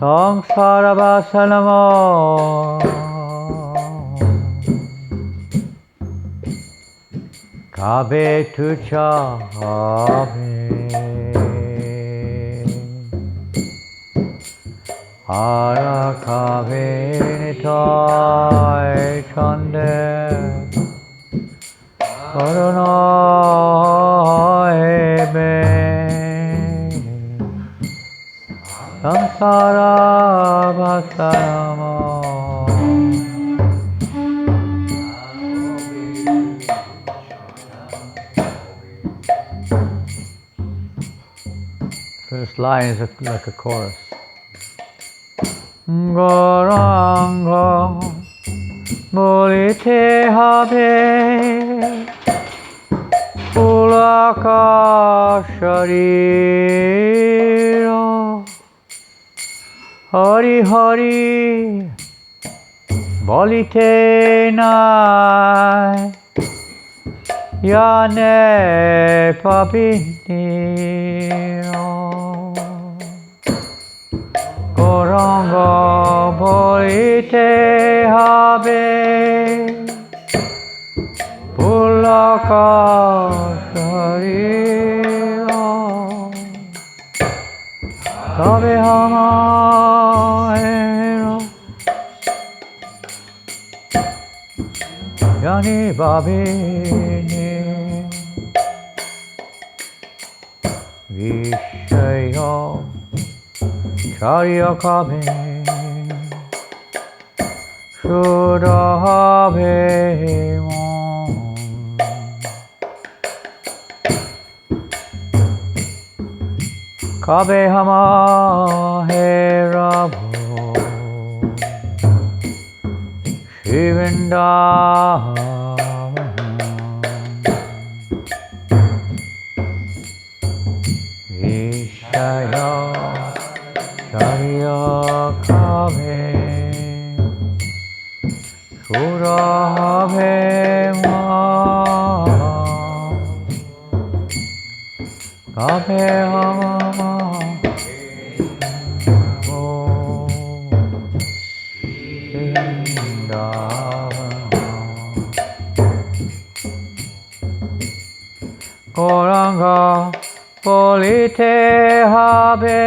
সংসার বাসনম কাবে তুচাবে আর কাবে নিতাই ছন্দে করুণাবে সংসারা Vasam First line is like a chorus. Goranga bolite habe pulaka sharira Hari Hari bolite nai Yane papiniro Goranga bolite habe Pulaka sharira Tabe hamaero Yani babini Vishaya Charya kabe Shuddha habe Kabe hama he Rabho Shivindavan Vishaya Charya kabe Shuddha habe Kabe hama Goranga bolite habe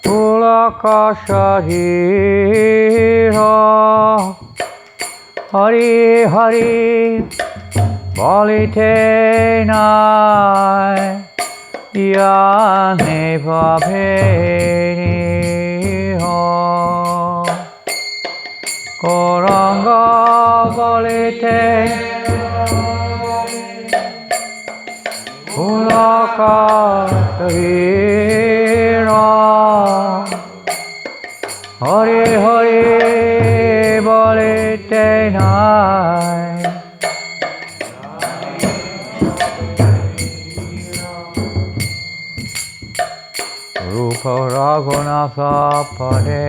Pulaka sharira Hari Hari bolite nai Yane babeni Goranga bolite Pulaka sharira Hari Hari bolite nai Rupa Raghunatha pade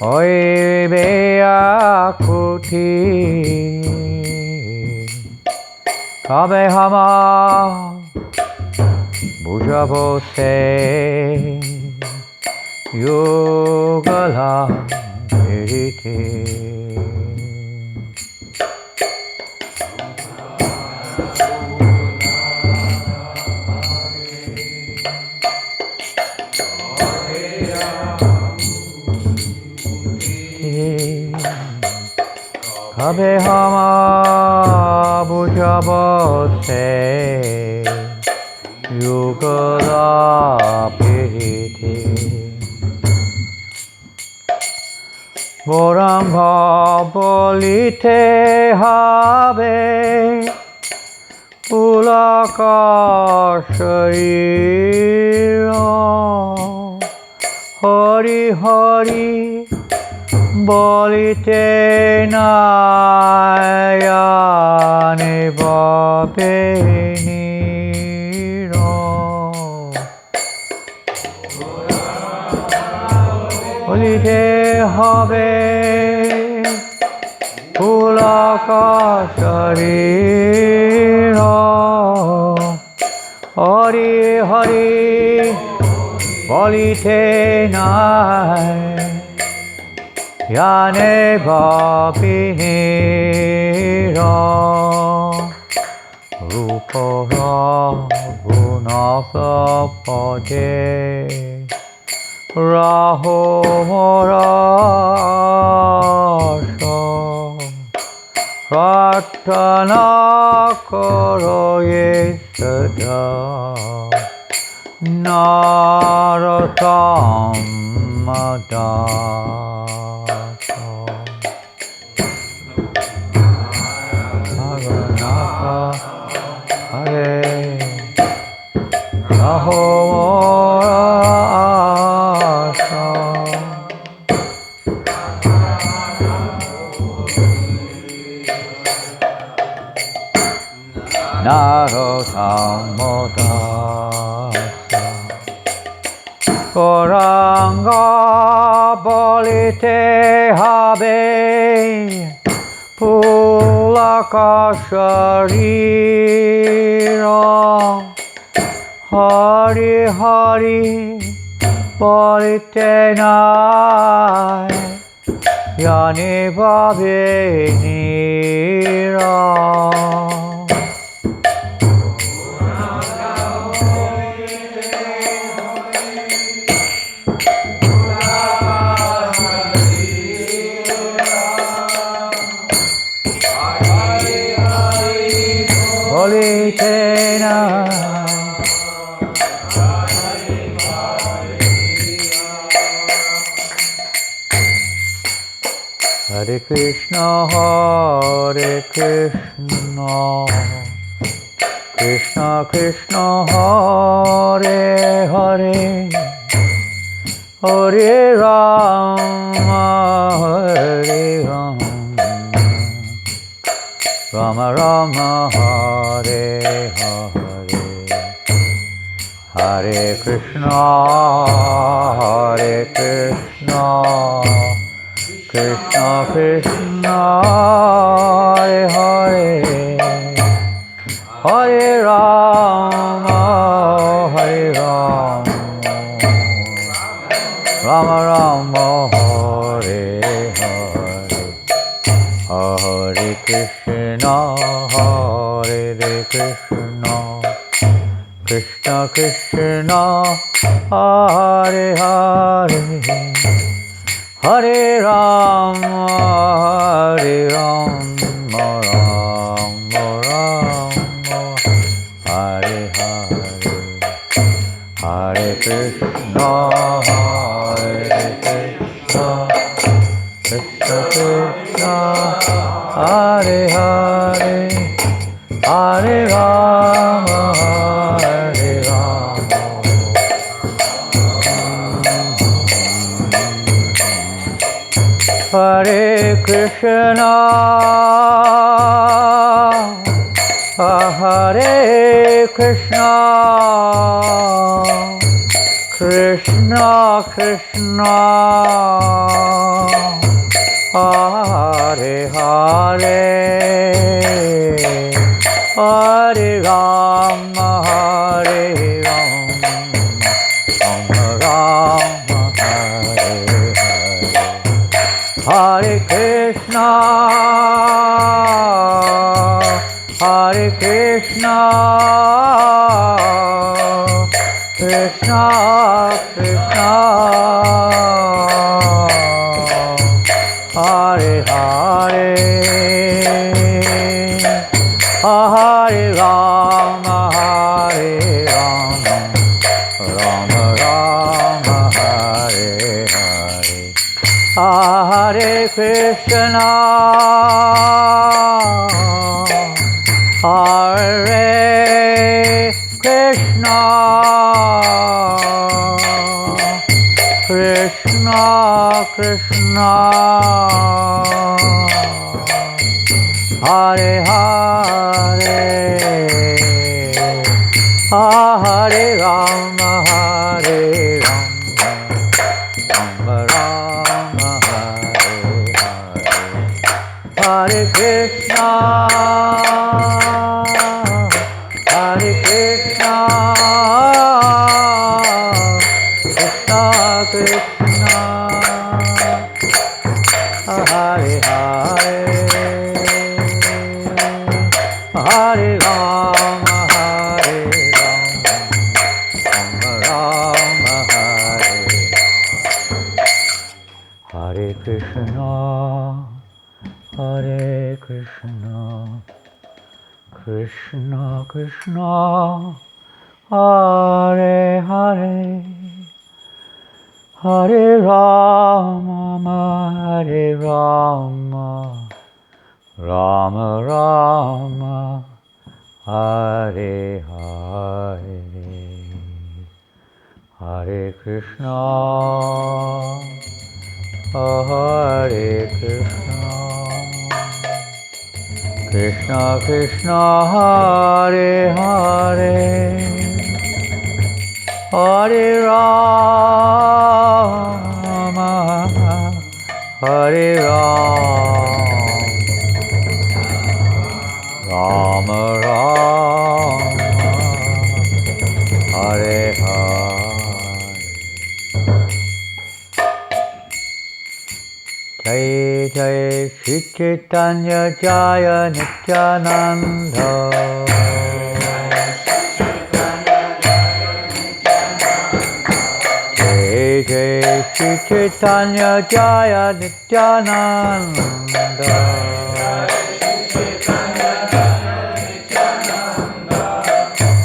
Oi beakuti Kabe hama bujabo se Yugala verite Kabe hama bujabo se Yugala pirite Goranga bolite habe Pulaka sharira Hari Hari bolite nayane babeni bolite habe Pulaka Sharira Hari Hari Bolite Nai Yane Bapinira Rupara Gunasa Pade Raho Morasha Pratana Karo Yesada Naratam Madata Maranatha Hare Raho Morasha Naratam Madata Goranga Bolite Habe Pulaka Sharira Hari Hari Bolite Nai Yani Babe Nira Hare Krishna, Krishna Krishna, Hare Hare, Hare Rama, Hare Rama, Rama Rama, Hare Hare, Hare Krishna, Krishna Krishna, Hare Hare, Hare Rama, Hare Rama, Rama Rama, Hare Hare, Hare Krishna, Krishna Krishna, Hare Hare, Hare Rama, Rama Rama, Hare Hare, Hare Krishna, Krishna Krishna, Hare Hare, Hare Rama, Hare Rama. Hare Krishna, Hare Krishna, Krishna Krishna, Hare Hare, Hare Rama, Hare Rama, Rama Rama, Hare Hare, Hare Krishna, Hare Krishna, Krishna Krishna, Hare Hare, Hare Rama, Hare Rama, Rama Rama, Hare Hare, Hare Krishna, Hare Krishna, Krishna Krishna, Hare Hare, Hare Rama, Hare Rama, Rama Rama, Hare Hare, Hare Hare Krishna, Hare Krishna, Krishna Krishna, Hare Hare, Hare Rama, Hare Rama, Rama Hare, Hare Krishna, Hare Krishna, Krishna Krishna, Hare Hare, Hare Rama, Hare Rama, Rama Rama, Hare Hare, Hare Krishna, Hare Krishna, Krishna Krishna, Hare Hare, Hare Rama, Hare Rama, Rama Rama, Hare Hare. Jai Jai Shri Chaitanya Jaya Nityananda, Jai Jai Shri Chaitanya Jaya Nityananda,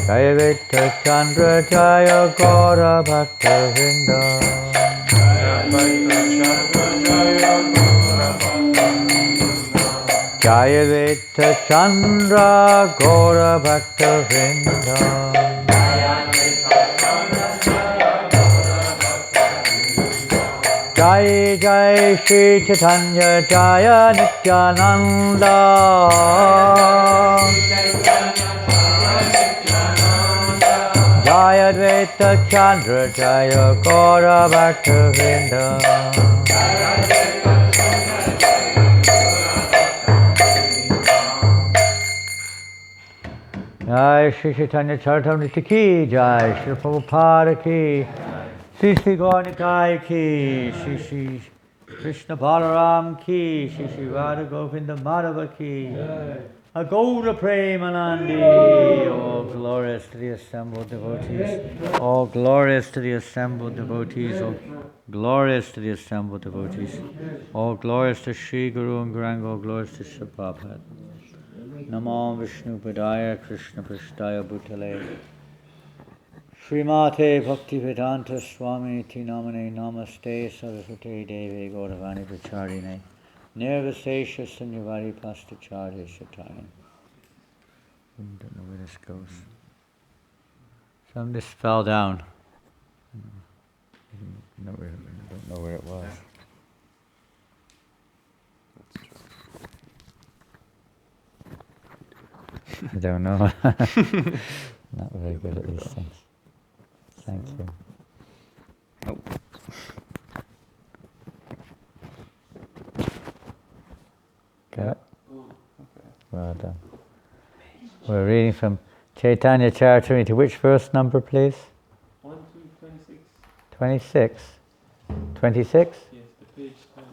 Jaya Vita Chandra Jaya Gaura Bhakta Vrinda, Jaya Vita Chandra Gaura Bhakta Vrinda, Jai Jai Shri Chaitanya Jaya Nityananda, Jaya Advaita Chandra Jaya Gaura Bhakta Vrinda, Jai Shri Chaitanya Charitamrita ki Jai, Shri Prabhupada ki, Shri Shri Gauranikai ki, Shri Shri Krishna Balaram ki, Shri Shri Radha Govinda Madhava ki, Gaura Premanandi, all glorious to the assembled devotees, all glorious to the assembled devotees, all glorious to the assembled devotees, all glorious to Shri Guru and Gauranga, all glorious to Shri Prabhupada. Namo Vishnu Padaya Krishna Prasthaya Bhutale Srimate Bhaktivedanta Swami Ti Namane Namaste Saraswate Devi Gauravani Pracharine Nirvasesha Sanyavari Pastacharya Shatani. I don't know where this goes. Some of this fell down. I don't know where it was. I don't know. Not very good at these things. Thank you. Oh. Got it? Well done. We're reading from Chaitanya Charitamrita. Which verse number, please? 1 to 26. 26? 26? Yes, the page 10.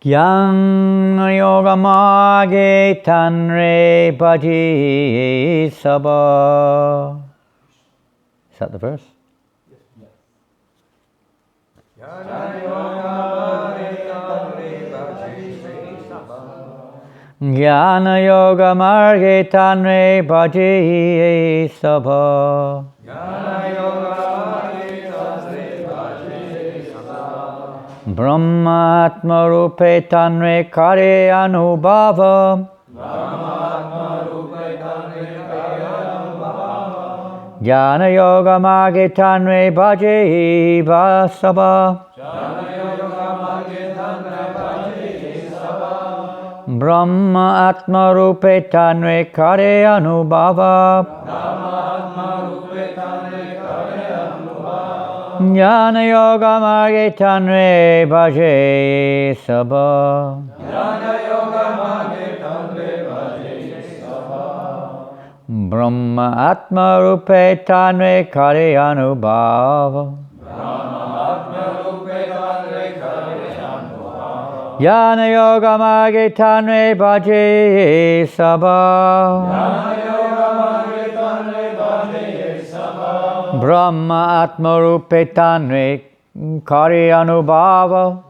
Gyang yogamage tanre bhaji sabha. Is that the verse? Jnana yoga marge tanre bhaji sabha. Brahmatma rupe tanre kare anubhava. Jnana yoga mage tanre bhaje vasabha. Brahma atma rupe tanre kare anubhava. Jnana Yoga Marge Tanre Bhaje Sabha. Brahma Atma Rupe Tanre Kare Anubhava. Jnana Yoga Marge Tanre Bhaje Sabha. Brahma Atma Rupe Tanre Kare Anubhava.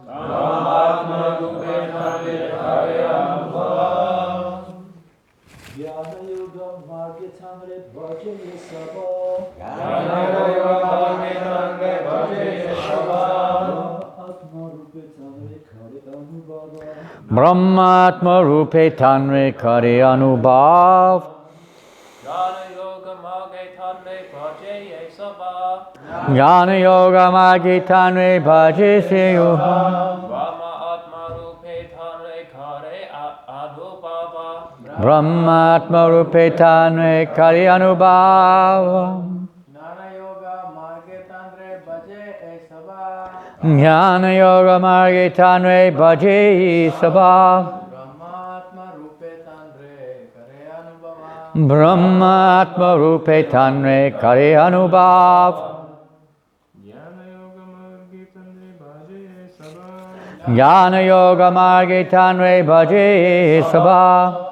Brahma Atma Rupe Tanre Kare Anubhav. Jnana Yoga Magi Tanre Bhaje Seyuha. Brahma Atma Rupe Tanre Kare Anubhav. Jnana Yoga Marge Tanre Bhaje Sabha. Brahma Atma Rupe Tanre Kare Anubhav. Jnana Yoga Marge Tanre Bhaje Sabha.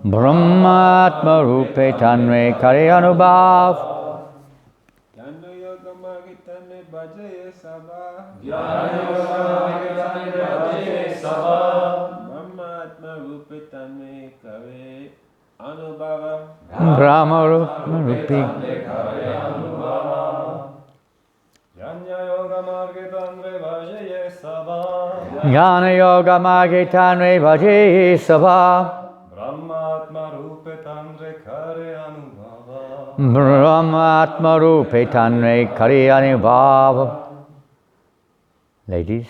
Brahma Atma Rupe Tanre Kare Anubhav. Brahma Rupi Jnana Yoga Marge Tanre Bhaje Sabha. Brahma Atma Rupe Tanre Kare Anubhav. Ladies.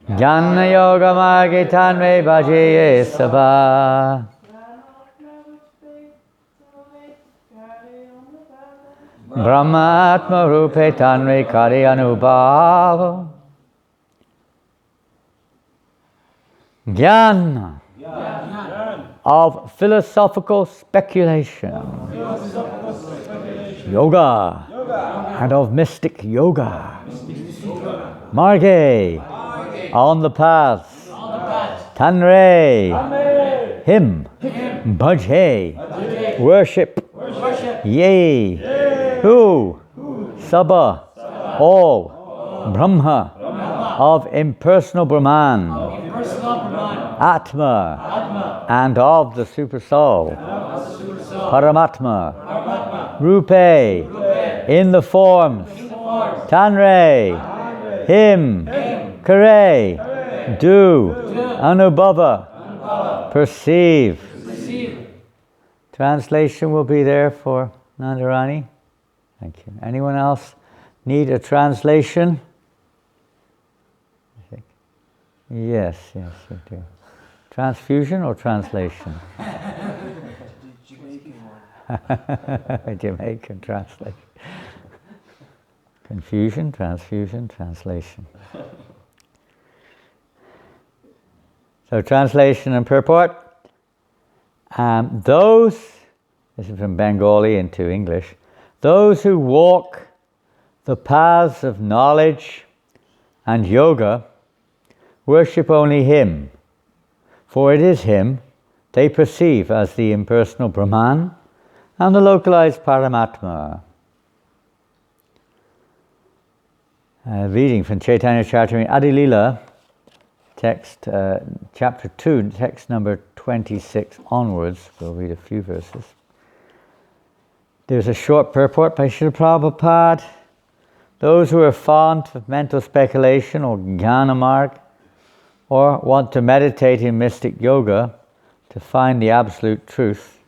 Jnana Yoga Marge Tanre Bhaje Sabha. Brahma Atma Rupe Tanre Kare Anubhav. Jnana of philosophical speculation. Yoga and of mystic yoga. Marge on the path. Tanre him. Bhaje worship. Yea who? Sabha all. Brahma of impersonal Brahman. Atma and of the Super Soul. Paramatma. Rupe in the forms. Tanre him. Kare do. Anubhava perceive. Translation will be there for Nandarani. Thank you. Anyone else need a translation? Yes, we do. Transfusion or translation? Jamaican translation. Confusion, transfusion, translation. So translation and purport. Those, this is from Bengali into English, those who walk the paths of knowledge and yoga worship only Him, for it is Him they perceive as the impersonal Brahman and the localized Paramatma. Reading from Chaitanya Charitamrita Adilila, text, chapter 2, text number 26 onwards. We'll read a few verses. There's a short purport by Srila Prabhupada. Those who are fond of mental speculation or jnana marg, or want to meditate in mystic yoga to find the absolute truth,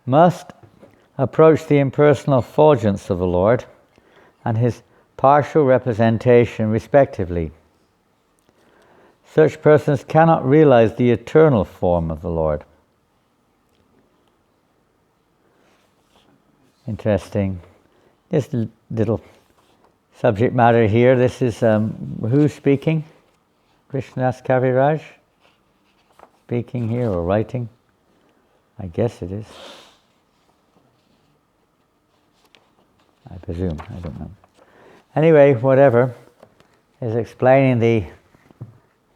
must approach the impersonal effulgence of the Lord and His partial representation respectively. Such persons cannot realize the eternal form of the Lord. Interesting. This little subject matter here, this is who's speaking? Krishnadas Kaviraj? Speaking here or writing? I guess it is. I presume, I don't know. Anyway, whatever, is explaining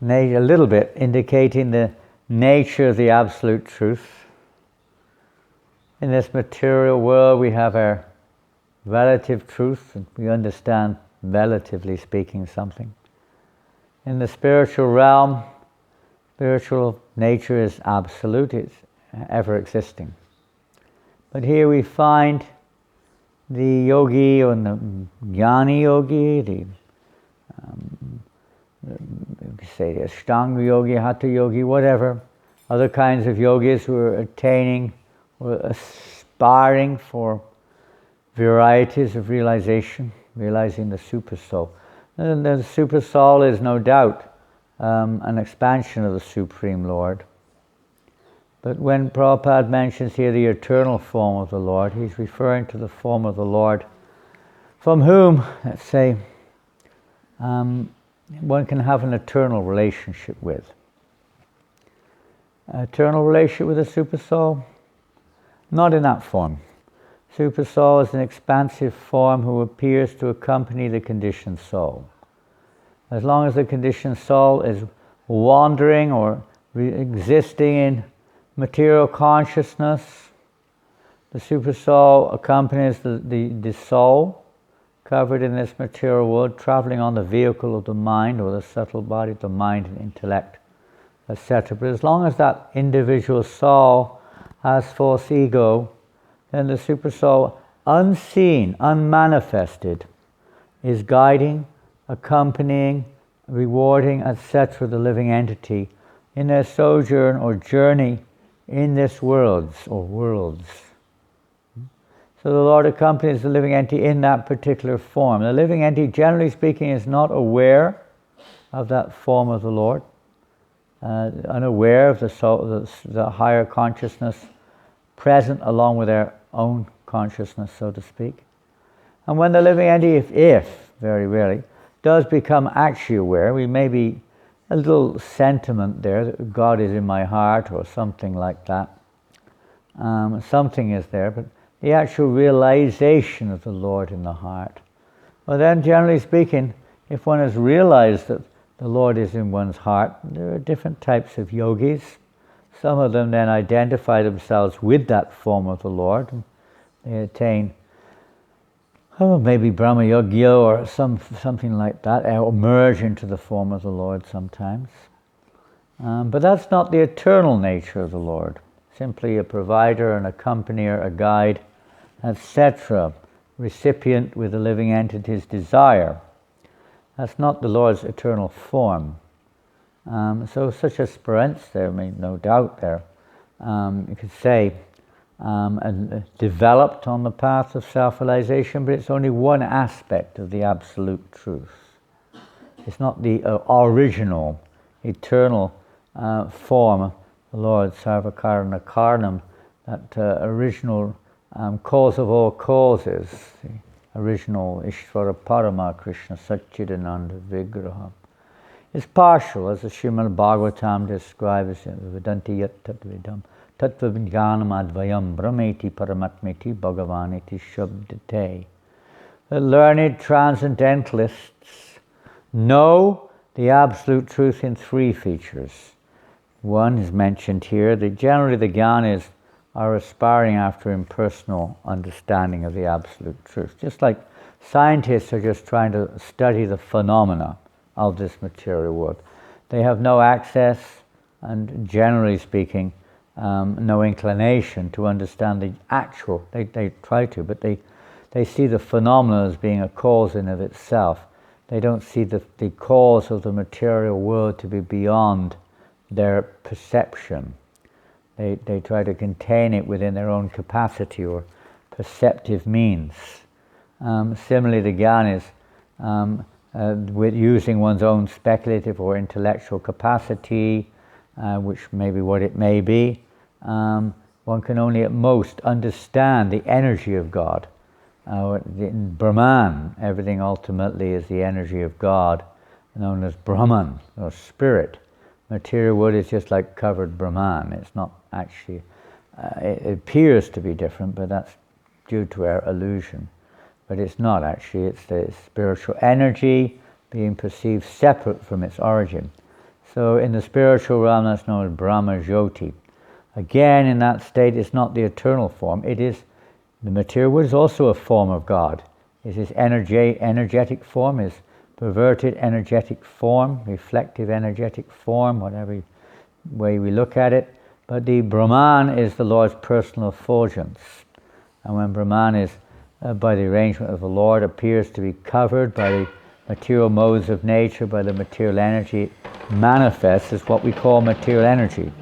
a little bit, indicating the nature of the absolute truth. In this material world we have our relative truth, and we understand, relatively speaking, something. In the spiritual realm, spiritual nature is absolute, it's ever existing. But here we find the yogi or the jnani yogi, the say the Ashtanga yogi, Hatha yogi, whatever, other kinds of yogis who are attaining or aspiring for varieties of realization, realizing the super soul. And the super soul is no doubt an expansion of the Supreme Lord. But when Prabhupada mentions here the eternal form of the Lord, he's referring to the form of the Lord from whom, let's say, one can have an eternal relationship with. Eternal relationship with the super soul? Not in that form. Super soul is an expansive form who appears to accompany the conditioned soul. As long as the conditioned soul is wandering or existing in material consciousness, the super soul accompanies the soul covered in this material world, traveling on the vehicle of the mind or the subtle body, the mind and intellect, etc. But as long as that individual soul has false ego, then the super soul, unseen, unmanifested, is guiding, accompanying, rewarding, etc. the living entity in their sojourn or journey in this worlds or worlds. So the Lord accompanies the living entity in that particular form. The living entity, generally speaking, is not aware of that form of the Lord, unaware of the soul, the higher consciousness present along with their own consciousness, so to speak. And when the living entity, if very rarely, does become actually aware, we may be a little sentiment there that God is in my heart or something like that. Something is there, but the actual realization of the Lord in the heart. Well then, generally speaking, if one has realized that the Lord is in one's heart, there are different types of yogis. Some of them then identify themselves with that form of the Lord, and they attain maybe Brahma Yogya or something like that, or merge into the form of the Lord sometimes. But that's not the eternal nature of the Lord. Simply a provider, an accompanier, a guide, etc., recipient with the living entity's desire. That's not the Lord's eternal form. So such aspirants, there may no doubt there, you could say, developed on the path of self-realization, but it's only one aspect of the absolute truth. It's not the original, eternal form, the Lord Sarvakarana Karnam, that original cause of all causes, the original Ishvara Parama Krishna Satchidananda Vigraha. It's partial, as the Srimad Bhagavatam describes it, Vedanti yat tatvidam tattva vijnanam advayam brahmeti paramatmeti bhagavaniti shabdate. The learned transcendentalists know the absolute truth in three features. One is mentioned here, that generally the jnanis are aspiring after impersonal understanding of the absolute truth. Just like scientists are just trying to study the phenomena of this material world. They have no access, and generally speaking, no inclination to understand the actual. They try to, but they see the phenomena as being a cause in of itself. They don't see the cause of the material world to be beyond their perception. They try to contain it within their own capacity or perceptive means. Similarly, the jnanis with using one's own speculative or intellectual capacity, which may be what it may be. One can only at most understand the energy of God. In Brahman, everything ultimately is the energy of God, known as Brahman, or spirit. Material wood is just like covered Brahman. It's not actually, it appears to be different, but that's due to our illusion. But it's not actually, it's the spiritual energy being perceived separate from its origin. So in the spiritual realm, that's known as Brahma Jyoti. Again, in that state, it's not the eternal form. It is, the material wood is also a form of God. It's this energetic form, is perverted energetic form, reflective energetic form, whatever way we look at it. But the Brahman is the Lord's personal effulgence. And when Brahman is, by the arrangement of the Lord, appears to be covered by the material modes of nature, by the material energy, it manifests as what we call material energy.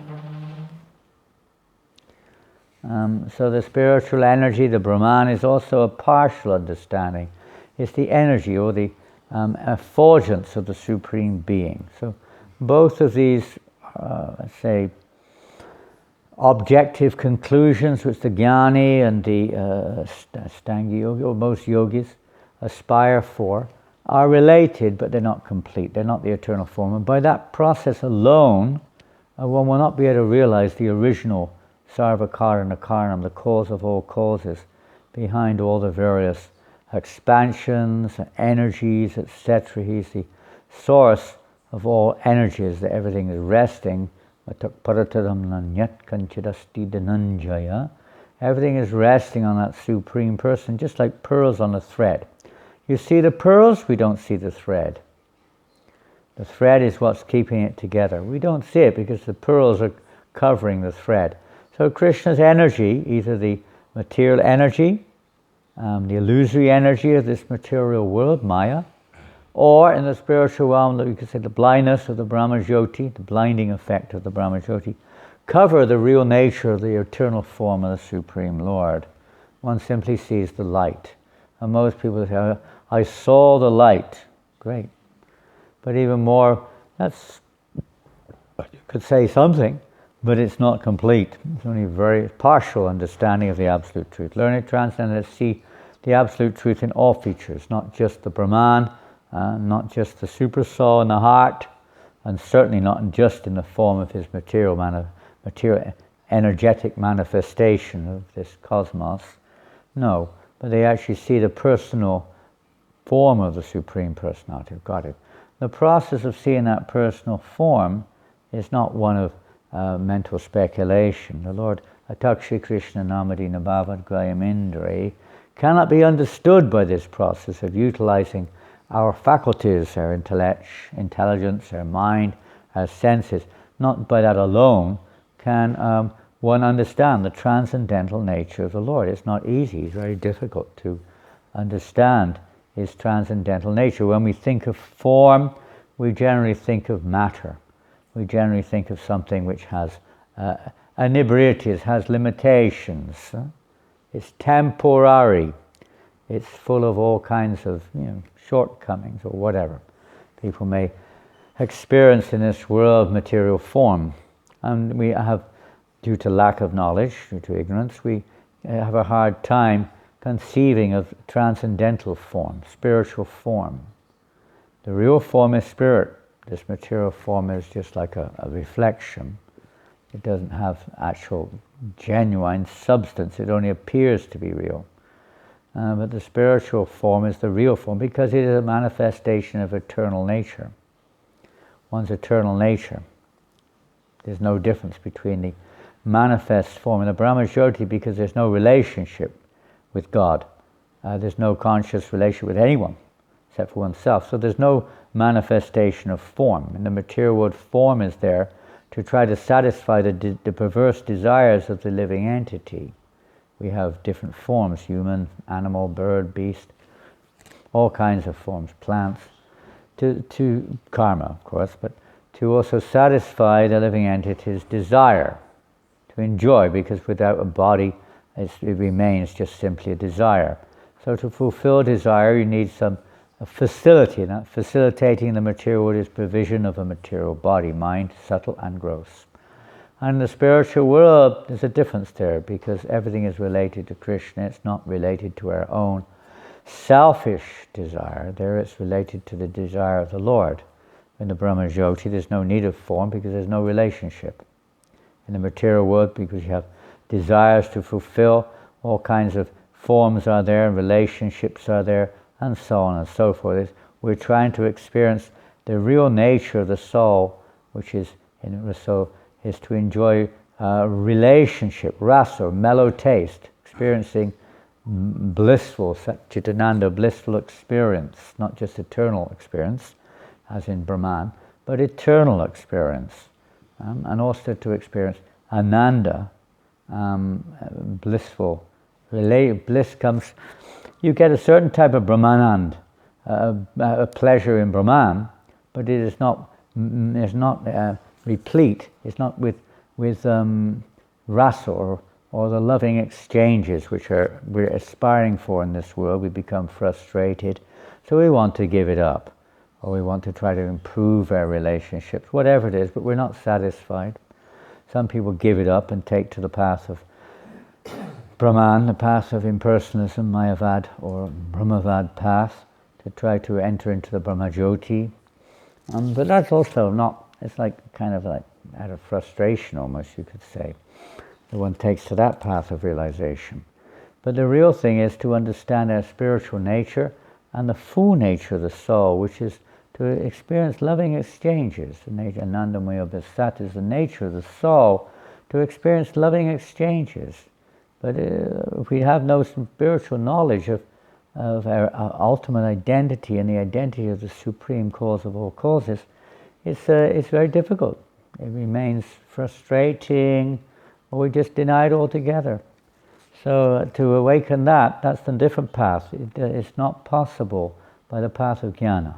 So the spiritual energy, the Brahman, is also a partial understanding. It's the energy or the effulgence of the Supreme Being. So both of these, let's say, objective conclusions which the Jnani and the Stangi Yogi, or most yogis, aspire for, are related, but they're not complete. They're not the eternal form. And by that process alone, one will not be able to realize the original Sarva Karana Karanam, the cause of all causes, behind all the various expansions, energies, etc. He's the source of all energies, that everything is resting. Everything is resting on that Supreme Person, just like pearls on a thread. You see the pearls, we don't see the thread. The thread is what's keeping it together. We don't see it because the pearls are covering the thread. So Krishna's energy, either the material energy, the illusory energy of this material world, Maya, or in the spiritual realm, you could say the blindness of the Brahma Jyoti, the blinding effect of the Brahma Jyoti, cover the real nature of the eternal form of the Supreme Lord. One simply sees the light. And most people say, I saw the light. Great. But even more, that's, you could say something, but it's not complete. It's only a very partial understanding of the Absolute Truth. Learned Transcendentalists see the Absolute Truth in all features, not just the Brahman, not just the Super Soul in the heart, and certainly not just in the form of his material energetic manifestation of this cosmos. No, but they actually see the personal form of the Supreme Personality of Godhead. The process of seeing that personal form is not one of mental speculation. The Lord, Atakshi Krishna Namadina Bhavad Grayam Indri, cannot be understood by this process of utilizing our faculties, our intelligence, our mind, our senses. Not by that alone can one understand the transcendental nature of the Lord. It's not easy, it's very difficult to understand his transcendental nature. When we think of form, we generally think of matter. We generally think of something which has inebriaties, has limitations. It's temporary. It's full of all kinds of shortcomings or whatever people may experience in this world material form. And we have, due to lack of knowledge, due to ignorance, we have a hard time conceiving of transcendental form, spiritual form. The real form is spirit. This material form is just like a reflection. It doesn't have actual genuine substance. It only appears to be real. But the spiritual form is the real form because it is a manifestation of eternal nature. One's eternal nature. There's no difference between the manifest form and the Brahma Jyoti because there's no relationship with God. There's no conscious relationship with anyone except for oneself. So there's no manifestation of form. And the material world form is there to try to satisfy the perverse desires of the living entity. We have different forms, human, animal, bird, beast, all kinds of forms, plants, to karma, of course, but to also satisfy the living entity's desire, to enjoy, because without a body, it remains just simply a desire. So to fulfill desire, you need some a facility, and facilitating the material world is provision of a material body, mind, subtle and gross. And in the spiritual world, there's a difference there, because everything is related to Krishna. It's not related to our own selfish desire. There it's related to the desire of the Lord. In the Brahma Jyoti, there's no need of form because there's no relationship. In the material world, because you have desires to fulfill, all kinds of forms are there, relationships are there, and so on and so forth. We're trying to experience the real nature of the soul, which is is to enjoy relationship, rasa, mellow taste, experiencing blissful, Janananda, blissful experience, not just eternal experience, as in Brahman, but eternal experience, and also to experience Ananda, blissful. Bliss comes, you get a certain type of Brahmanand, a pleasure in Brahman, but it is not replete. It's not with rasa or the loving exchanges which we're aspiring for in this world. We become frustrated, so we want to give it up, or we want to try to improve our relationships, whatever it is, but we're not satisfied. Some people give it up and take to the path of Brahman, the path of impersonalism, Mayavad or Brahmavad path, to try to enter into the Brahma Jyoti. But that's also not, it's like kind of like out of frustration almost, you could say. The one takes to that path of realization. But the real thing is to understand our spiritual nature and the full nature of the soul, which is to experience loving exchanges. The nature, Anandamaya Bhasat, is the nature of the soul, to experience loving exchanges. But if we have no spiritual knowledge of our ultimate identity and the identity of the supreme cause of all causes, it's very difficult. It remains frustrating, or we just deny it altogether. So to awaken that's the different path. It's not possible by the path of jnana.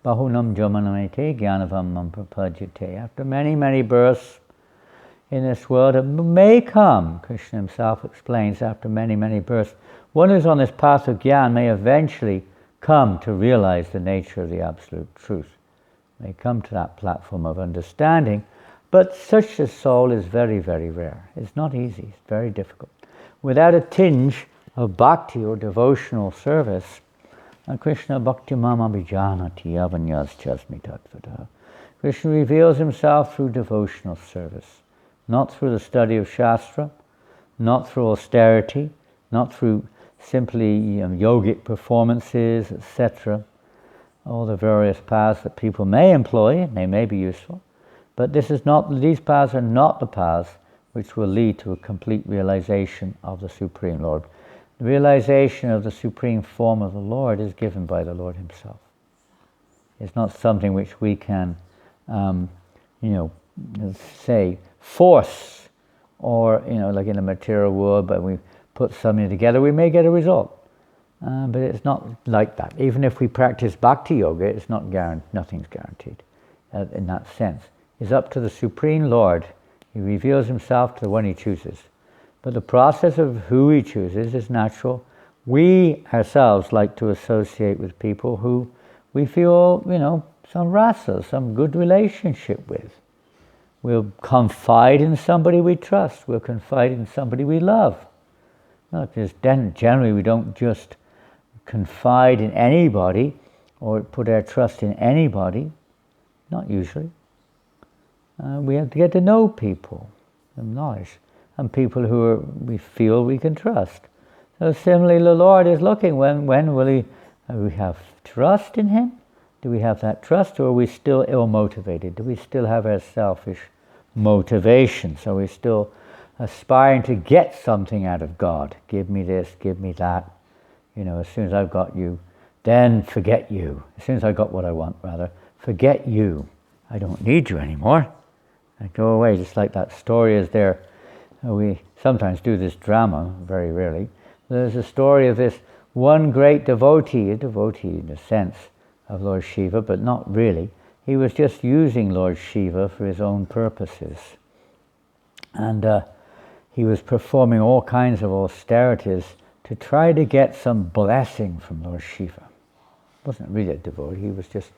Bahunam jamanamete jnanavam prapajyate. After many, many births in this world, it may come, Krishna himself explains, after many, many births, one who's on this path of jnana may eventually come to realize the nature of the absolute truth. May come to that platform of understanding, but such a soul is very, very rare. It's not easy, it's very difficult. Without a tinge of bhakti or devotional service, Krishna bhakti mama bijanati avanyas chasmi tattvata. Krishna reveals himself through devotional service, not through the study of Shastra, not through austerity, not through simply yogic performances, etc. All the various paths that people may employ, they may be useful, but these paths are not the paths which will lead to a complete realization of the Supreme Lord. The realization of the supreme form of the Lord is given by the Lord himself. It's not something which we can, say, force, or, like in the material world, but we put something together, we may get a result. But it's not like that. Even if we practice bhakti yoga, it's not nothing's guaranteed in that sense. It's up to the Supreme Lord. He reveals himself to the one he chooses. But the process of who he chooses is natural. We ourselves like to associate with people who we feel, some rasa, some good relationship with. We'll confide in somebody we trust. We'll confide in somebody we love. Generally, we don't just confide in anybody or put our trust in anybody. Not usually. We have to get to know people, and knowledge, and people who we feel we can trust. So similarly, the Lord is looking, when will we have trust in him? Do we have that trust, or are we still ill-motivated? Do we still have our selfish motivations? Are we still aspiring to get something out of God? Give me this, give me that. As soon as I've got you, then forget you. As soon as I've got what I want, rather, forget you. I don't need you anymore. I go away, just like that story is there. We sometimes do this drama, very rarely. There's a story of this one great devotee, a devotee in the sense of Lord Shiva, but not really. He was just using Lord Shiva for his own purposes. And he was performing all kinds of austerities to try to get some blessing from Lord Shiva. wasn't really a devotee, he was just,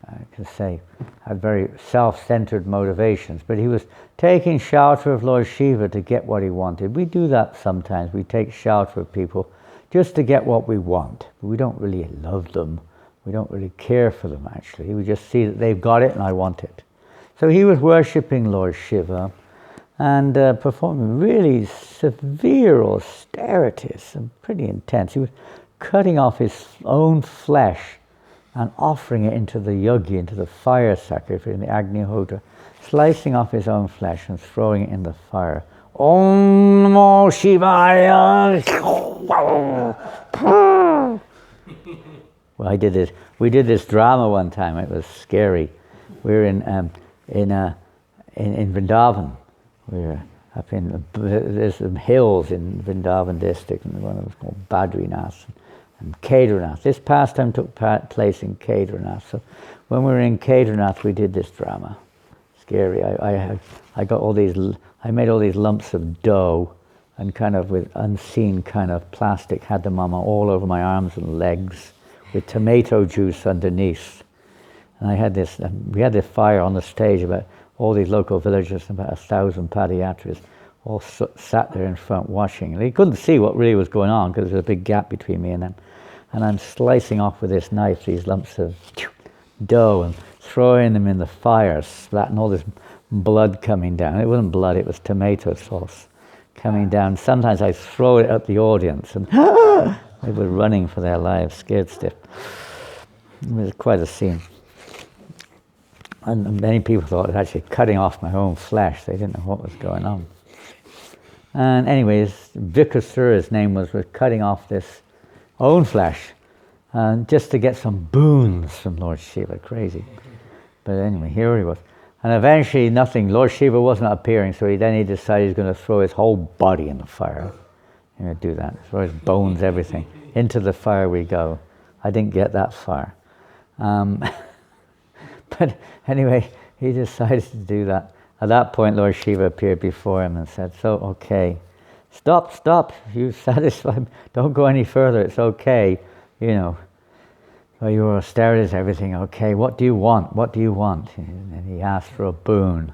I can say, had very self-centered motivations, but he was taking shelter of Lord Shiva to get what he wanted. We do that sometimes, we take shelter of people just to get what we want. We don't really love them, we don't really care for them actually, we just see that they've got it and I want it. So he was worshipping Lord Shiva and performing really severe austerities and pretty intense. He was cutting off his own flesh and offering it into the yajna, into the fire sacrifice, in the Agnihotra, slicing off his own flesh and throwing it in the fire. Om Namo Shivaya. Well, we did this drama one time. It was scary. We were in Vrindavan. We were up in there's some hills in Vrindavan district, and one of them was called Badrinath and Kedarnath. This pastime took place in Kedarnath. So when we were in Kedarnath, we did this drama. Scary. I made all these lumps of dough, and kind of with unseen kind of plastic, had them on all over my arms and legs, with tomato juice underneath. And I had this. We had this fire on the stage. About all these local villagers, about 1,000 padayatris, all sat there in front watching. And they couldn't see what really was going on because there was a big gap between me and them. And I'm slicing off with this knife these lumps of dough and throwing them in the fire, splatting all this blood coming down. It wasn't blood, it was tomato sauce coming down. Sometimes I throw it at the audience and they were running for their lives, scared stiff. It was quite a scene. And many people thought it was actually cutting off my own flesh. They didn't know what was going on. And anyways, Vikasura's name was cutting off this own flesh, just to get some boons from Lord Shiva. Crazy. But anyway, here he was. And eventually Lord Shiva wasn't appearing, so he decided he was going to throw his whole body in the fire. He would do that, throw his bones, everything. Into the fire we go. I didn't get that far. But anyway, he decided to do that. At that point, Lord Shiva appeared before him and said, so, okay, stop, you satisfied, don't go any further, it's okay, your austerities, everything, okay, what do you want? And he asked for a boon.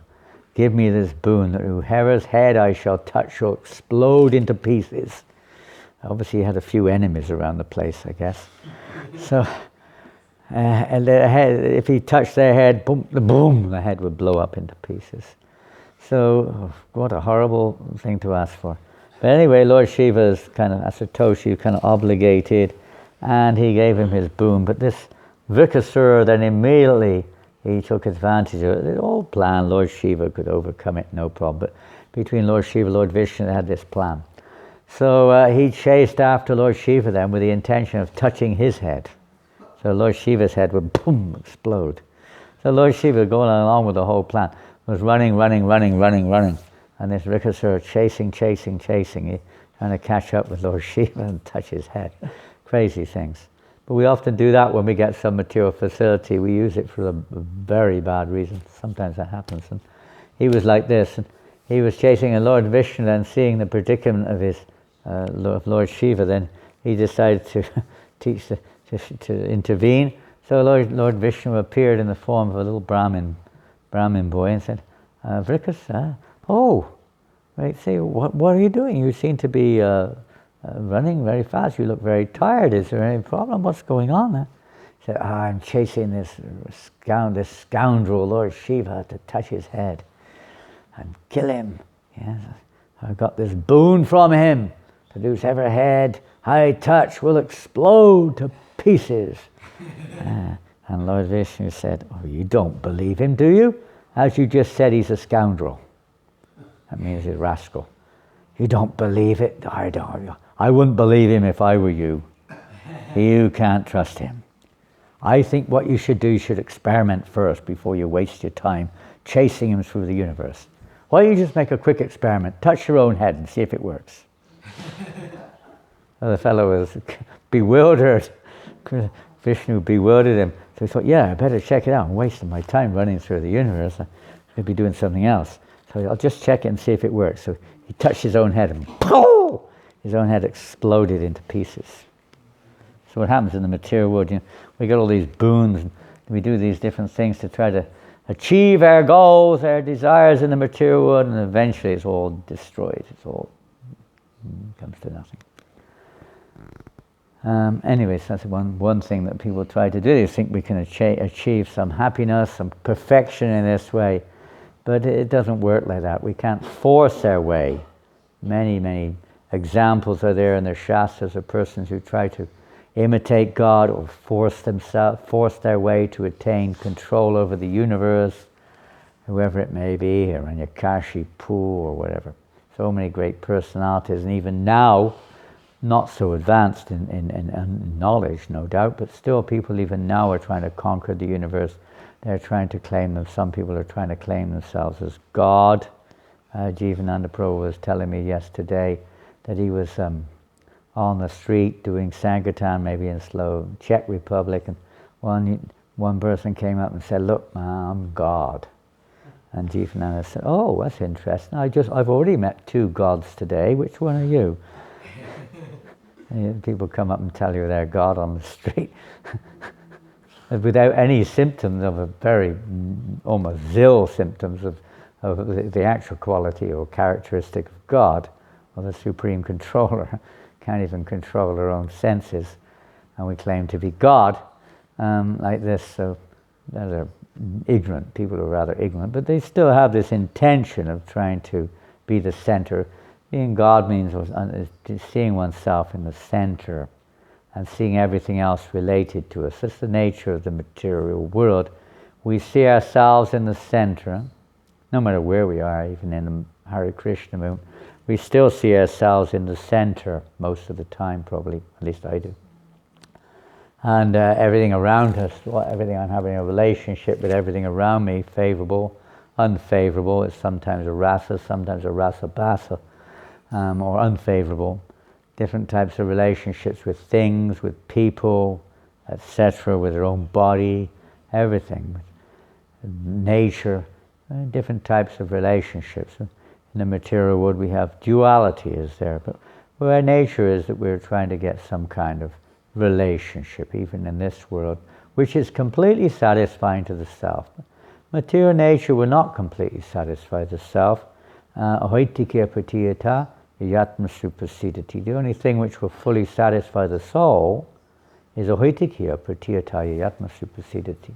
Give me this boon, that whoever's head I shall touch shall explode into pieces. Obviously he had a few enemies around the place, I guess. So, and the head, if he touched their head, boom, the head would blow up into pieces. So, what a horrible thing to ask for. But anyway, Lord Shiva's kind of, Asatoshi, kind of obligated, and he gave him his boon. But this Vikasura, then immediately he took advantage of it. It all planned. Lord Shiva could overcome it, no problem. But between Lord Shiva and Lord Vishnu, they had this plan. So he chased after Lord Shiva then with the intention of touching his head. So Lord Shiva's head would boom, explode. So Lord Shiva, going along with the whole plan, was running. And this Vikasura chasing, trying to catch up with Lord Shiva and touch his head. Crazy things. But we often do that when we get some material facility. We use it for a very bad reason. Sometimes that happens. And he was like this. And he was chasing, and Lord Vishnu, then seeing the predicament of Lord Shiva, then he decided to intervene. So Lord Vishnu appeared in the form of a little Brahmin boy and said, Vrikas, right, say, what are you doing? You seem to be running very fast. You look very tired. Is there any problem? What's going on? He said, I'm chasing this scoundrel, Lord Shiva, to touch his head and kill him. Yes, I got this boon from him, to whoever head I touch will explode to pieces. And Lord Vishnu said, you don't believe him, do you? As you just said, he's a scoundrel. That means he's a rascal. You don't believe it? I wouldn't believe him if I were you. You can't trust him. I think what you should do, you should experiment first before you waste your time chasing him through the universe. Why don't you just make a quick experiment? Touch your own head and see if it works. The fellow was bewildered. Vishnu bewildered him. So he thought, I better check it out. I'm wasting my time running through the universe. I could be doing something else. So I'll just check it and see if it works. So he touched his own head and his own head exploded into pieces. So what happens in the material world, we get all these boons, and we do these different things to try to achieve our goals, our desires in the material world, and eventually it's all destroyed. It's all comes to nothing. Anyways, that's one thing that people try to do. They think we can achieve some happiness, some perfection in this way, but it doesn't work like that. We can't force our way. Many examples are there in the Shastras of persons who try to imitate God or force their way to attain control over the universe, whoever it may be, Hiranyakashipu or whatever. So many great personalities, and even now, not so advanced in knowledge, no doubt, but still people even now are trying to conquer the universe. They're trying to claim them. Some people are trying to claim themselves as God. Janananda Prabhu was telling me yesterday that he was on the street doing Sankirtan, maybe in Czech Republic, and one person came up and said, "Look, man, I'm God." And Janananda said, "Oh, that's interesting. I've already met 2 gods today. Which one are you?" People come up and tell you they're God on the street without any symptoms of a very almost zero symptoms of the actual quality or characteristic of God or the Supreme Controller. Can't even control our own senses, and we claim to be God like this. So they're ignorant. People are rather ignorant, but they still have this intention of trying to be the center. Being God means seeing oneself in the center and seeing everything else related to us. That's the nature of the material world. We see ourselves in the center, no matter where we are, even in the Hare Krishna movement. We still see ourselves in the center most of the time, probably, at least I do. And everything around us, everything I'm having a relationship with, everything around me, favorable, unfavorable, is sometimes a rasa, sometimes a rasa basa. Or unfavorable, different types of relationships with things, with people, etc., with their own body, everything, with nature, different types of relationships. In the material world we have duality is there, but our nature is that we're trying to get some kind of relationship, even in this world, which is completely satisfying to the self. Material nature will not completely satisfy the self. Ahoitikya pratiyata yatma suprasidati. The only thing which will fully satisfy the soul is ahoitikya pratiyata yatma suprasidati.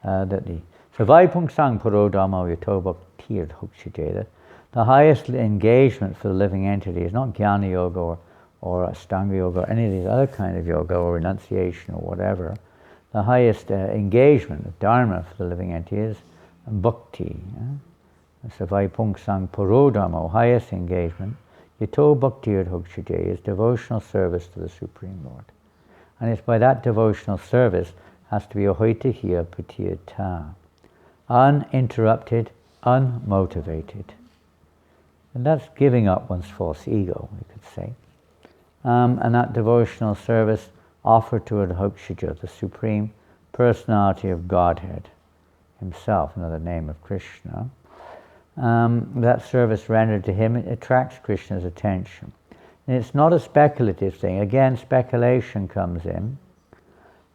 That the Savaipungsang parodama yatobhaktir hokshijeda. The highest engagement for the living entity is not jnana yoga or Ashtanga yoga or any of these other kind of yoga or renunciation or whatever. The highest engagement of dharma for the living entity is bhakti. Savaipungsang parodama, highest engagement, yato bhaktir hokshije, is devotional service to the Supreme Lord. And it's by that devotional service has to be ahoitihya pratiyata, uninterrupted, unmotivated. And that's giving up one's false ego, we could say. And that devotional service offered to Adhokshija, the Supreme Personality of Godhead Himself, another name of Krishna. That service rendered to Him, it attracts Krishna's attention. And it's not a speculative thing. Again, speculation comes in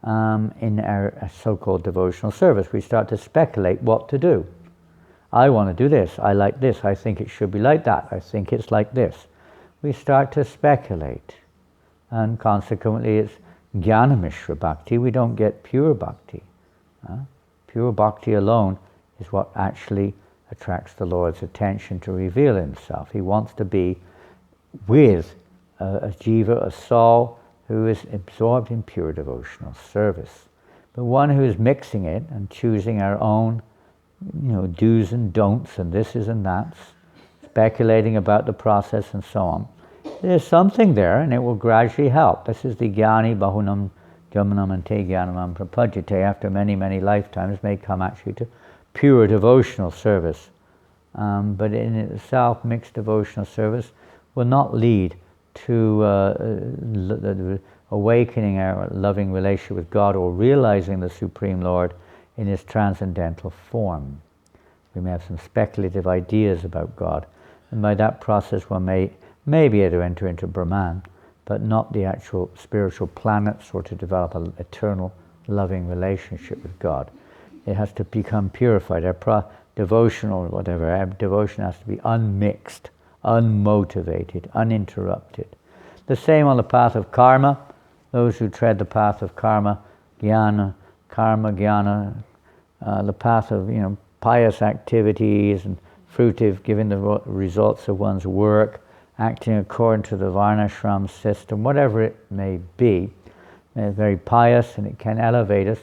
our so-called devotional service. We start to speculate what to do. I want to do this, I like this, I think it should be like that, I think it's like this. We start to speculate, and consequently it's jnana-mishra bhakti. We don't get pure bhakti. Pure bhakti alone is what actually attracts the Lord's attention to reveal Himself. He wants to be with a jiva, a soul who is absorbed in pure devotional service. But one who is mixing it and choosing our own do's and don'ts and thises and that's, speculating about the process and so on. There's something there, and it will gradually help. This is the jnani bahunam jamanam ante jnanam prapajyate. After many, many lifetimes may come actually to pure devotional service. But in itself, mixed devotional service will not lead to awakening our loving relationship with God or realizing the Supreme Lord in His transcendental form. We may have some speculative ideas about God, and by that process one may be able to enter into Brahman, but not the actual spiritual planets, or to develop an eternal loving relationship with God. It has to become purified. Our devotion or whatever, our devotion has to be unmixed, unmotivated, uninterrupted. The same on the path of karma. Those who tread the path of karma, jnana, the path of pious activities and fruitive, giving the results of one's work, acting according to the varnashram system, whatever it may be. It's very pious and it can elevate us,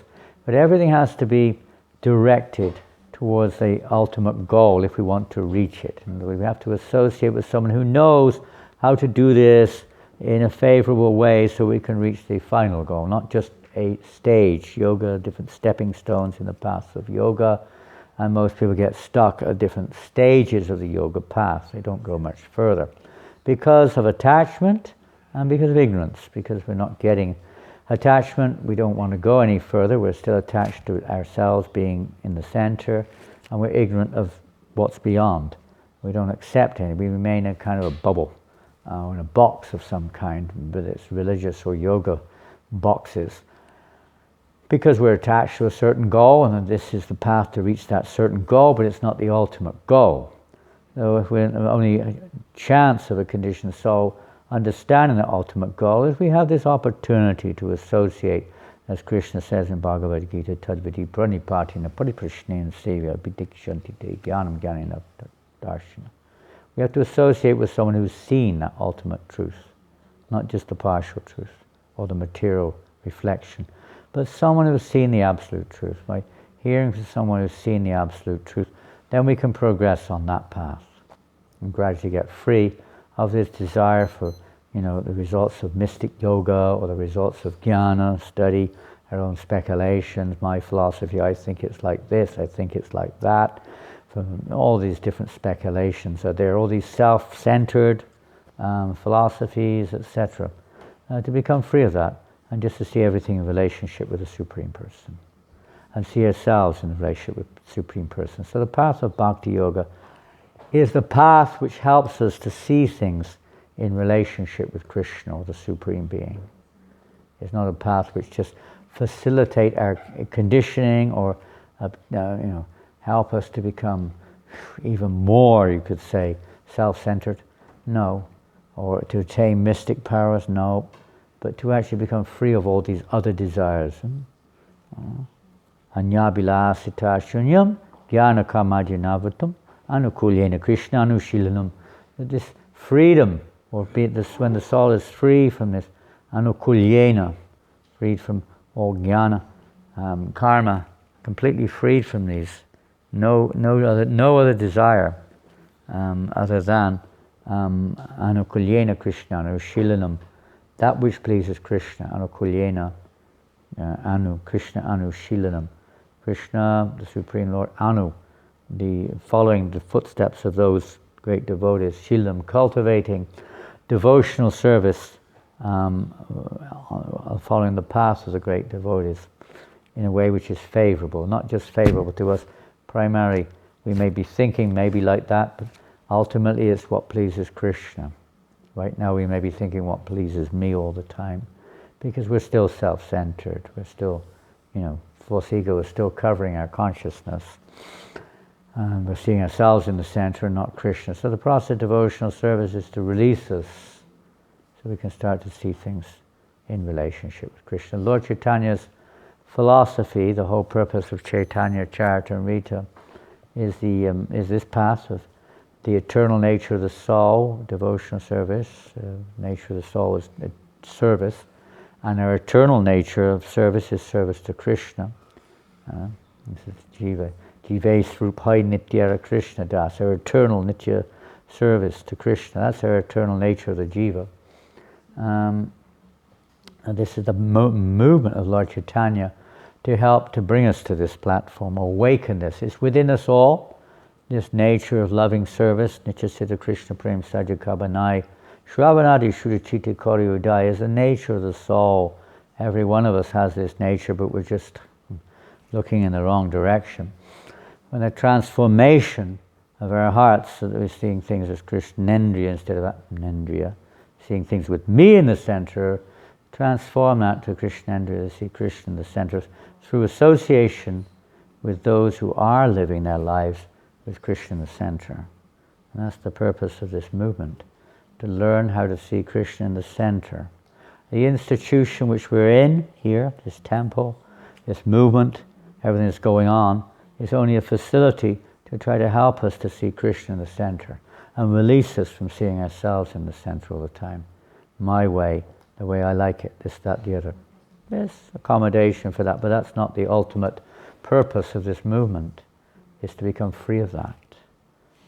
but everything has to be directed towards the ultimate goal if we want to reach it. And we have to associate with someone who knows how to do this in a favorable way so we can reach the final goal, not just a stage. Yoga, different stepping stones in the path of yoga, and most people get stuck at different stages of the yoga path. They don't go much further because of attachment and because of ignorance, because we're not getting attachment. We don't want to go any further. We're still attached to ourselves being in the center, and we're ignorant of what's beyond. We don't accept any. We remain in kind of a bubble, in a box of some kind, whether it's religious or yoga boxes, because we're attached to a certain goal, and this is the path to reach that certain goal, but it's not the ultimate goal. So if we're only a chance of a conditioned soul understanding the ultimate goal, is we have this opportunity to associate, as Krishna says in Bhagavad Gita, tadvidi pranipatina pariprashneya sevya bidikshanti te jnanam jnanena darshana. We have to associate with someone who's seen that ultimate truth, not just the partial truth or the material reflection, but someone who's seen the absolute truth. By hearing from someone who's seen the absolute truth, then we can progress on that path and gradually get free of this desire for, the results of mystic yoga or the results of jnana, study, our own speculations, my philosophy, I think it's like this, I think it's like that. From all these different speculations are there, all these self-centered philosophies, etc. To become free of that and just to see everything in relationship with the Supreme Person and see ourselves in the relationship with the Supreme Person. So the path of Bhakti Yoga is the path which helps us to see things in relationship with Krishna or the Supreme Being. It's not a path which just facilitate our conditioning or help us to become even more, you could say, self-centered. No. Or to attain mystic powers. No. But to actually become free of all these other desires. Anyabilasita shunyam jnana kamajinavatam anukulyena krishna anushilanam. This freedom, or be it this, when the soul is free from this anukulyena, freed from all jnana, karma, completely freed from these, no other desire other than anukulyena krishna anushilanam, that which pleases Krishna, anukulyena Krishna anushilanam. Krishna, the Supreme Lord, following the footsteps of those great devotees, shilam, cultivating devotional service, following the path of the great devotees in a way which is favorable, not just favorable to us primarily. We may be thinking maybe like that, but ultimately it's what pleases Krishna. Right now we may be thinking what pleases me all the time, because we're still self-centered, we're still, false ego is still covering our consciousness. And we're seeing ourselves in the center and not Krishna. So the process of devotional service is to release us so we can start to see things in relationship with Krishna. Lord Chaitanya's philosophy, the whole purpose of Chaitanya Charitamrita, is this path of the eternal nature of the soul, devotional service. Nature of the soul is service, and our eternal nature of service is service to Krishna. This is Jiva. Jive Srupai Nityara Krishna Das, our eternal Nitya service to Krishna. That's our eternal nature of the Jiva. And this is the movement of Lord Chaitanya to help to bring us to this platform, awaken this. It's within us all, this nature of loving service, Nitya Siddha Krishna Prem Saja Kabanai, Shravanadi Shurachiti Kori Udai, is the nature of the soul. Every one of us has this nature, but we're just looking in the wrong direction. When the transformation of our hearts, so that we're seeing things as Krishnendriya instead of Atmanendriya, seeing things with me in the center, transform that to Krishnendra, to see Krishna in the center through association with those who are living their lives with Krishna in the center. And that's the purpose of this movement, to learn how to see Krishna in the center. The institution which we're in here, this temple, this movement, everything that's going on, is only a facility to try to help us to see Krishna in the center and release us from seeing ourselves in the center all the time. My way, the way I like it, this, that, the other. There's accommodation for that, but that's not the ultimate purpose of this movement, is to become free of that,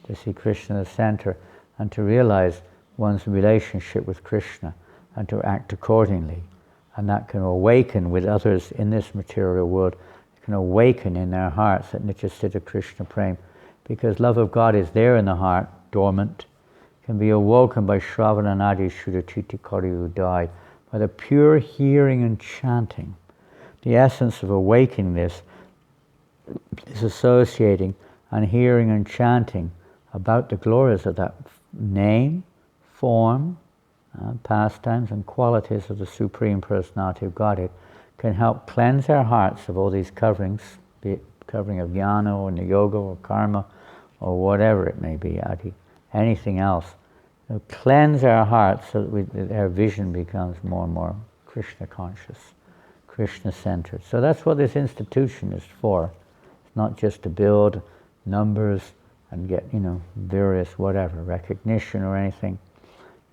to see Krishna in the center and to realize one's relationship with Krishna and to act accordingly. And that can awaken with others in this material world, it can awaken in their hearts that Nityasiddha Krishna Prem, because love of God is there in the heart, dormant, can be awoken by Shravananadi Shuddhachiti Kari Udai, by the pure hearing and chanting. The essence of awakening this is associating and hearing and chanting about the glories of that name, form, pastimes and qualities of the Supreme Personality of Godhead, can help cleanse our hearts of all these coverings, be it covering of jnana or yoga or karma or whatever it may be, adi, anything else. Cleanse our hearts so that our vision becomes more and more Krishna conscious, Krishna centered. So that's what this institution is for. It's not just to build numbers and get, various whatever, recognition or anything.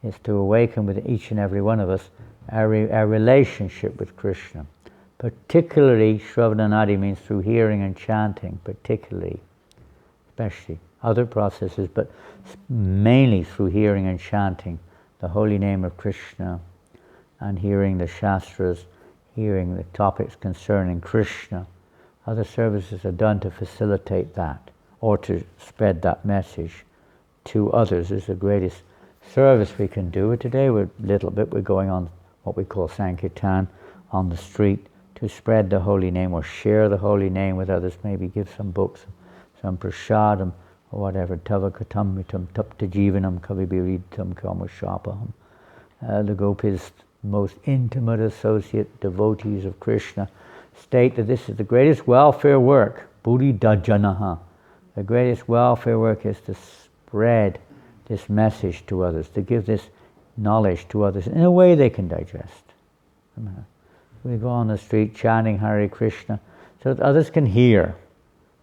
It's to awaken with each and every one of us our relationship with Krishna. Particularly, Shravananadi means through hearing and chanting, particularly, especially. Other processes, but mainly through hearing and chanting the holy name of Krishna and hearing the Shastras, hearing the topics concerning Krishna. Other services are done to facilitate that or to spread that message to others. Is the greatest service we can do. Today we're going on what we call Sankirtan on the street to spread the holy name or share the holy name with others, maybe give some books, some prasadam, or whatever, tavakatamritam tapta jivanam kavibiritam kamashapaham. The gopis, most intimate associate devotees of Krishna, state that this is the greatest welfare work, buddhi dajanaha. The greatest welfare work is to spread this message to others, to give this knowledge to others in a way they can digest. We go on the street chanting Hare Krishna so that others can hear.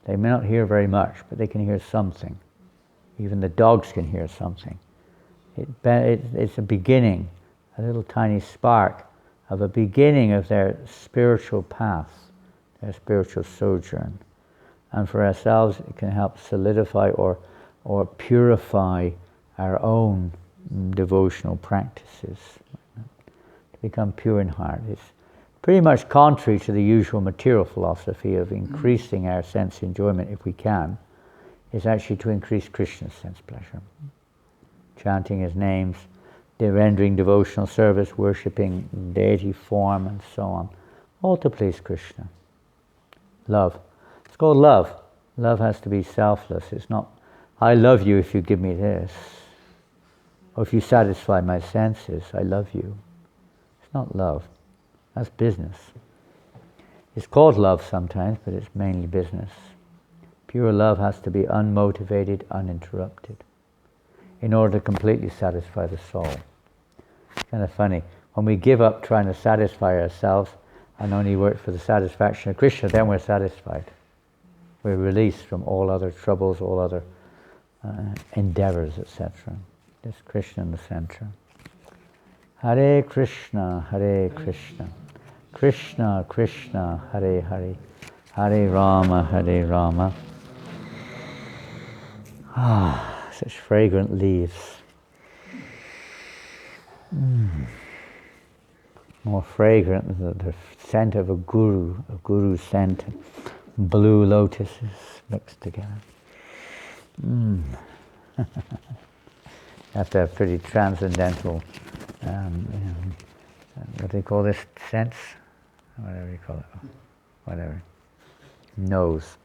They may not hear very much, but they can hear something. Even the dogs can hear something. It's a beginning, a little tiny spark of a beginning of their spiritual path, their spiritual sojourn. And for ourselves, it can help solidify or purify our own devotional practices, to become pure in heart. It's pretty much contrary to the usual material philosophy of increasing our sense enjoyment if we can. Is actually to increase Krishna's sense pleasure. Chanting his names, rendering devotional service, worshipping deity form and so on. All to please Krishna. Love. It's called love. Love has to be selfless. It's not, I love you if you give me this. Or if you satisfy my senses, I love you. It's not love. That's business. It's called love sometimes, but it's mainly business. Pure love has to be unmotivated, uninterrupted, in order to completely satisfy the soul. It's kind of funny. When we give up trying to satisfy ourselves and only work for the satisfaction of Krishna, then we're satisfied. We're released from all other troubles, all other endeavors, etc. This Krishna in the center. Hare Krishna, Krishna Krishna, Hare Hare, Hare Rama. Ah, such fragrant leaves. More fragrant than the scent of a guru's scent, blue lotuses mixed together. Have to have pretty transcendental, what do they call this, sense? Whatever you call it, whatever. Nose.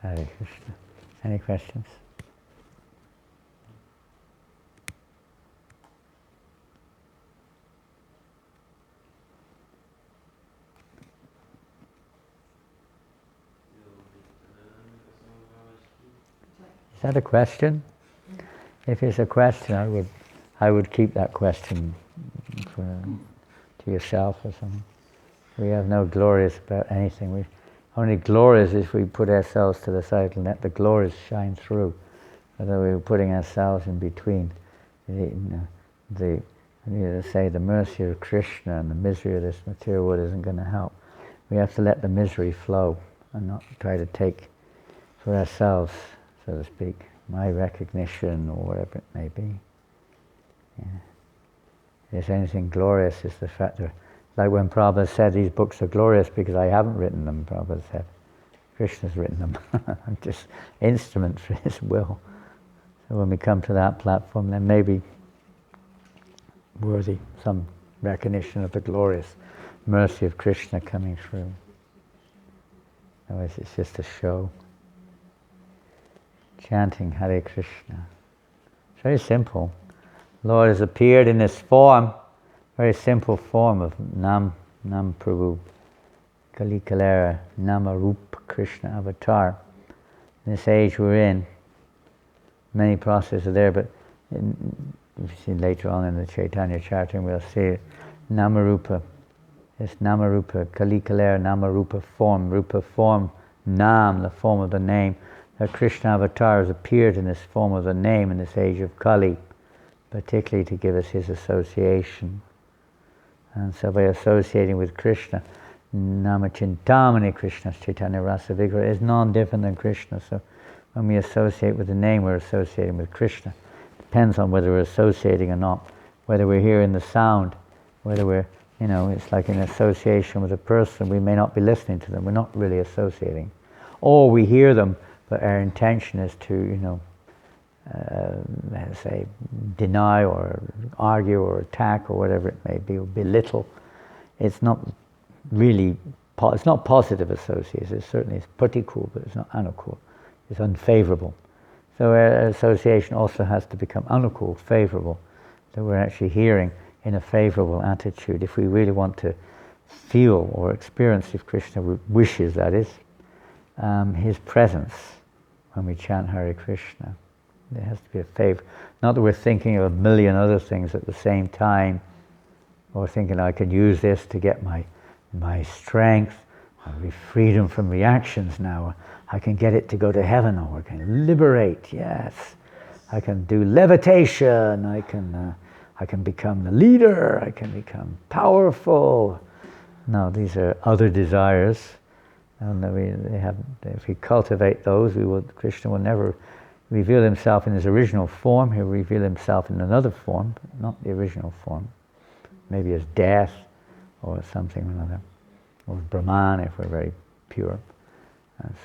Hare Krishna. Any questions? that a question? If it's a question, I would keep that question to yourself or something. We have no glories about anything. We only glories if we put ourselves to the side and let the glories shine through. Whether we're putting ourselves in between the mercy of Krishna and the misery of this material world isn't going to help. We have to let the misery flow and not try to take for ourselves, so to speak, my recognition or whatever it may be. Yeah. If there's anything glorious, it's the fact that, like when Prabhupada said these books are glorious because I haven't written them, Prabhupada said. Krishna's written them. I'm just instrument for his will. So when we come to that platform, then maybe worthy some recognition of the glorious mercy of Krishna coming through. Otherwise it's just a show. Chanting Hare Krishna. It's very simple. Lord has appeared in this form, very simple form of Nam Prabhu, Kali Kalera, Namarup Krishna avatar. In this age we're in, many processes are there, but if you see later on in the Chaitanya Charitamrita, we'll see Namarupa. This Namarupa, Kali Kalera, Namarupa form, Rupa form, Nam, the form of the name. The Krishna avatar has appeared in this form of the name in this age of Kali, particularly to give us his association. And so by associating with Krishna, Namachintamani Krishna, Chaitanya Rasa Vigraha, is non-different than Krishna. So when we associate with the name, we're associating with Krishna. Depends on whether we're associating or not, whether we're hearing the sound, whether we're, it's like an association with a person. We may not be listening to them, we're not really associating. Or we hear them, but our intention is to, say, deny or argue or attack or whatever it may be, or belittle. It's not really, it's not positive association. It's certainly pretty cool, but it's not anukul. It's unfavorable. So our association also has to become anukul, favorable, that we're actually hearing in a favorable attitude. If we really want to feel or experience, if Krishna wishes, that is, his presence when we chant Hare Krishna. There has to be a favor. Not that we're thinking of a million other things at the same time, or thinking I can use this to get my strength, I'll be freedom from reactions now. I can get it to go to heaven, or I can liberate, yes. I can do levitation, I can become the leader, I can become powerful. No, these are other desires. And if we cultivate those, Krishna will never reveal himself in his original form. He'll reveal himself in another form, but not the original form. Maybe as death, or something or another. Or Brahman, if we're very pure.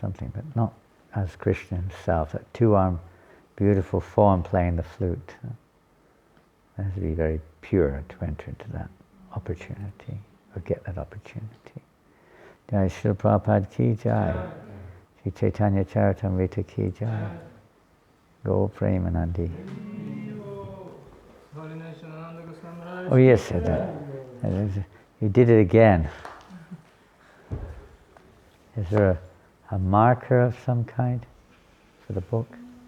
Something, but not as Krishna himself, that two-armed, beautiful form playing the flute. It has to be very pure to enter into that opportunity, or get that opportunity. Jai Srila Prabhupada ki jai. Sri Chaitanya Charitamrita ki jai. Go Premanandi. Oh yes, said that. You did it again. Is there a marker of some kind for the book?